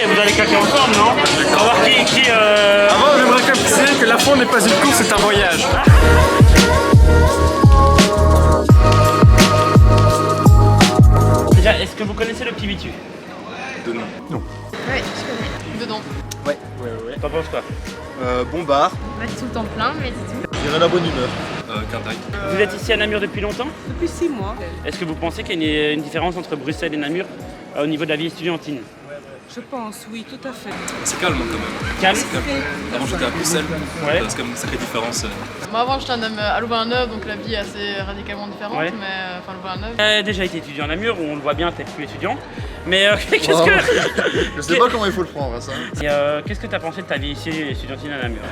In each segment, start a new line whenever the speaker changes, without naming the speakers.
et vous allez claquer ensemble, non? On va voir qui
Avant, j'aimerais quand même préciser que la fond n'est pas une course, c'est un voyage.
Déjà, est-ce que vous connaissez le petit Bitu?
De nom. Non.
Ouais, je connais.
Dedans.
Ouais.
T'en penses quoi?
Bombard.
Pas tout le temps plein, mais c'est tout.
Je dirais la bonne humeur. Quintaille.
Vous êtes ici à Namur depuis longtemps?
Depuis 6 mois.
Est-ce que vous pensez qu'il y a une différence entre Bruxelles et Namur au niveau de la vie estudiantine?
Je pense, oui, tout à fait.
C'est calme quand même.
Calme?
C'est calme. Avant j'étais à Bruxelles,
Ouais.
c'est quand même une sacrée différence.
Moi avant j'étais à Louvain-la-Neuve, donc la vie est assez radicalement différente,
Ouais.
mais enfin Louvain-la-Neuve.
J'ai déjà été étudiant à Namur, on le voit bien, t'es plus étudiant. Mais qu'est-ce que...
Je sais pas comment il faut le prendre, ça.
Qu'est-ce que t'as pensé de ta vie ici estudiantine à Namur?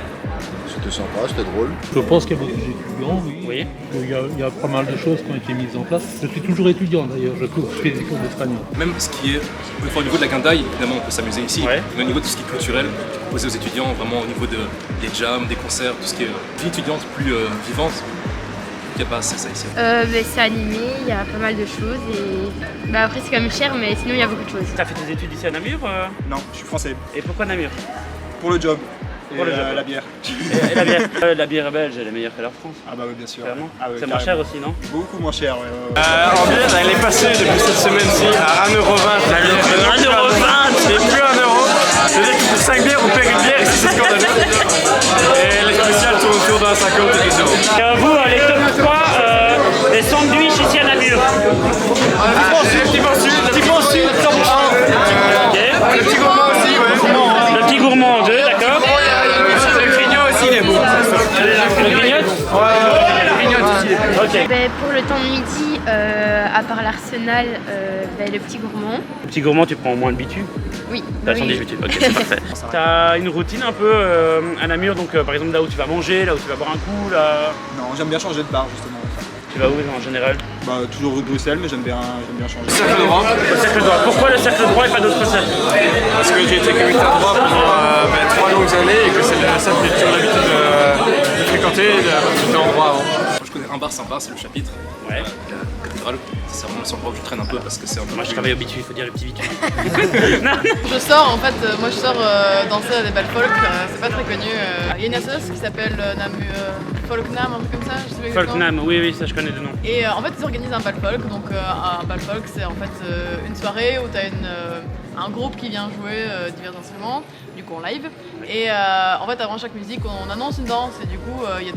C'était sympa, c'était drôle.
Je pense qu'il y a beaucoup d'étudiants, oui.
Oui.
Il y a pas mal de choses qui ont été mises en place. Je suis toujours étudiant d'ailleurs, je fais des cours d'espagnol.
Même ce qui est, au niveau de la quintaille, évidemment on peut s'amuser ici,
Ouais.
mais au niveau de tout ce qui est culturel, proposé aux étudiants, vraiment au niveau des jams, des concerts, tout ce qui est vie étudiante plus vivante, il n'y a pas assez ça ici.
C'est animé, il y a pas mal de choses et après c'est quand même cher, mais sinon il y a beaucoup de choses.
T'as fait tes études ici à Namur
Non, je suis français.
Et pourquoi Namur?
Pour le job.
Pour le job.
La bière.
Et la bière La bière belge, elle est meilleure que la France.
Ah bah oui, bien sûr.
Clairement.
Ah oui,
C'est moins cher aussi, non?
Beaucoup moins cher, ouais.
En bière, elle est passée depuis cette semaine-ci à 1,20€.
1,20€.
C'est plus 1€. C'est-à-dire que tu fais 5 bières ou payer une bière, ici c'est scandaleux. Et les commerciales tournent autour d'un 50 et 10 euros.
Et vous, les top 3 des sandwichs ici à Namur?
Le petit pensu, le top 1.
Ok.
Le petit gourmand aussi, ouais.
Le petit gourmand en 2, d'accord.
Le grignon aussi, il est beau.
Le grignote?
Le grignon aussi.
Ok.
Pour le temps de midi, à part l'Arsenal, le petit gourmand.
Le petit gourmand, tu prends au moins le bitu?
Oui.
T'as le sandwich bitu, ok, c'est parfait. T'as une routine un peu à Namur, donc par exemple là où tu vas manger, là où tu vas boire un coup, là.
Non, j'aime bien changer de bar, justement.
Tu vas où en général?
Bah, toujours rue de Bruxelles, mais j'aime bien changer.
Cercle droit.
Le cercle droit. Pourquoi le cercle droit et pas d'autres cercles?
Parce que j'ai été communautaire droit pendant 3 longues années et que c'est la salle que j'ai toujours l'habitude de fréquenter, j'étais en droit avant.
Moi je connais un bar sympa, c'est le Chapitre,
Ouais.
la cathédrale. C'est vraiment le seul endroit où je traîne un peu parce que c'est un peu...
Moi je travaille au bitu, il faut dire le petit bitu.
Je sors en fait, moi je sors danser à des bals folk, c'est pas très connu. Il y a une association qui s'appelle Folknam, un truc comme ça, je sais pas exactement.
Folknam, oui, ça je connais de nom.
Et en fait ils organisent un bal folk, donc un bal folk c'est en fait une soirée où t'as un groupe qui vient jouer divers instruments, du coup en live. Et en fait avant chaque musique on annonce une danse et du coup il y a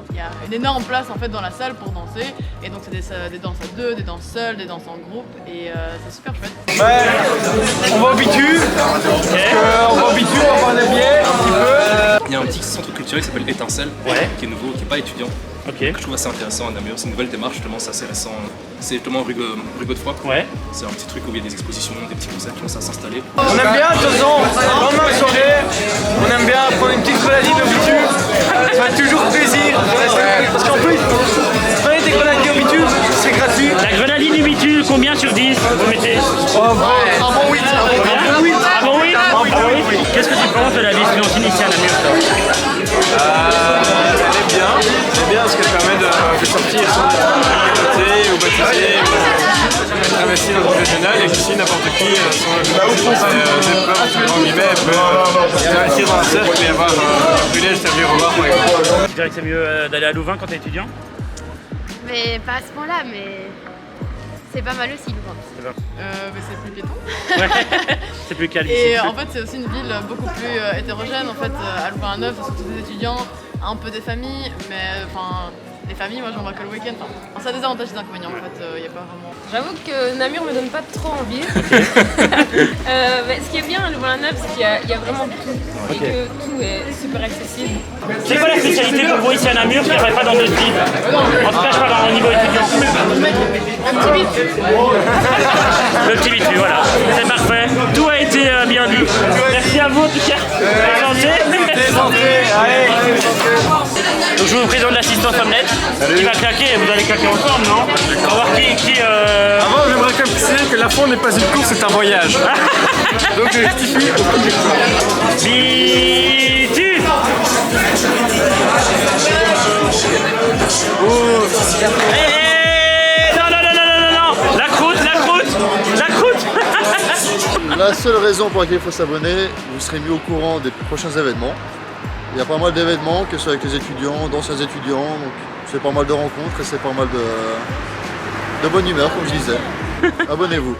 il y a une énorme place en fait dans la salle pour danser et donc c'est des danses à deux, des danses seules, des danses en groupe et c'est super chouette.
Ouais, on va au bitu. On va au bitu, on va en bière un petit peu.
Il y a un petit centre culturel qui s'appelle Étincelle,
Ouais.
qui est nouveau, qui n'est pas étudiant.
Ok.
Que je trouve assez intéressant à Namur, c'est une nouvelle démarche justement, c'est assez récent. C'est justement rue Godefroy.
Ouais.
C'est un petit truc où il y a des expositions, des petits concerts qui commencent à s'installer.
On aime bien, de toute façon, lendemain de soirée, on aime bien prendre une petite grenadine au bitu. Ça fait toujours plaisir. Parce qu'en plus, prenez des grenadines au bitu, c'est gratuit.
La grenadine du bitu, combien sur 10 vous mettez?
Un bon 8.
Ah bon oui? Ah bon oui? Qu'est-ce que tu penses de la vie estudiantine ici à Namur, toi?
C'est bien parce qu'elle permet de sortir sans côté ou baptiser ou investir dans une régionale et qu'ici n'importe qui sans peut s'investir dans un cercle et avoir un privilège de servir au bar par exemple.
Tu dirais que c'est mieux d'aller à Louvain quand t'es étudiant?
Mais pas à ce point-là, mais c'est pas mal aussi, Louvain.
Mais c'est plus piéton.
Ouais. C'est plus calme ici.
Et en fait c'est aussi une ville beaucoup plus hétérogène. En fait à Louvain-la-Neuve c'est surtout des étudiants, un peu des familles, mais enfin les familles moi j'en vois que le week-end. Enfin, ça a des avantages et des inconvénients en fait, il n'y a pas vraiment...
J'avoue que Namur me donne pas trop envie. Mais ce qui est bien à Louvain-la-Neuve, c'est qu'il y a vraiment tout. Et que tout est super accessible.
C'est quoi la spécialité pour vous ici à Namur qu'il n'y aurait pas dans d'autres villes? En tout cas, je parle au niveau étudiant. Le petit bitu, voilà. C'est parfait. Tout a été bien dit. Merci à vous en tout cas. Donc je vous présente l'assistance omelette qui va claquer et vous allez claquer ensemble, non? On va voir qui
Avant, j'aimerais quand même préciser que la fond n'est pas une course, c'est un voyage. Donc je justifie au public.
Bitu. Non, la croûte.
La seule raison pour laquelle il faut s'abonner, vous serez mis au courant des prochains événements. Il y a pas mal d'événements, que ce soit avec les étudiants, d'anciens étudiants, donc c'est pas mal de rencontres et c'est pas mal de bonne humeur, comme je disais. Abonnez-vous.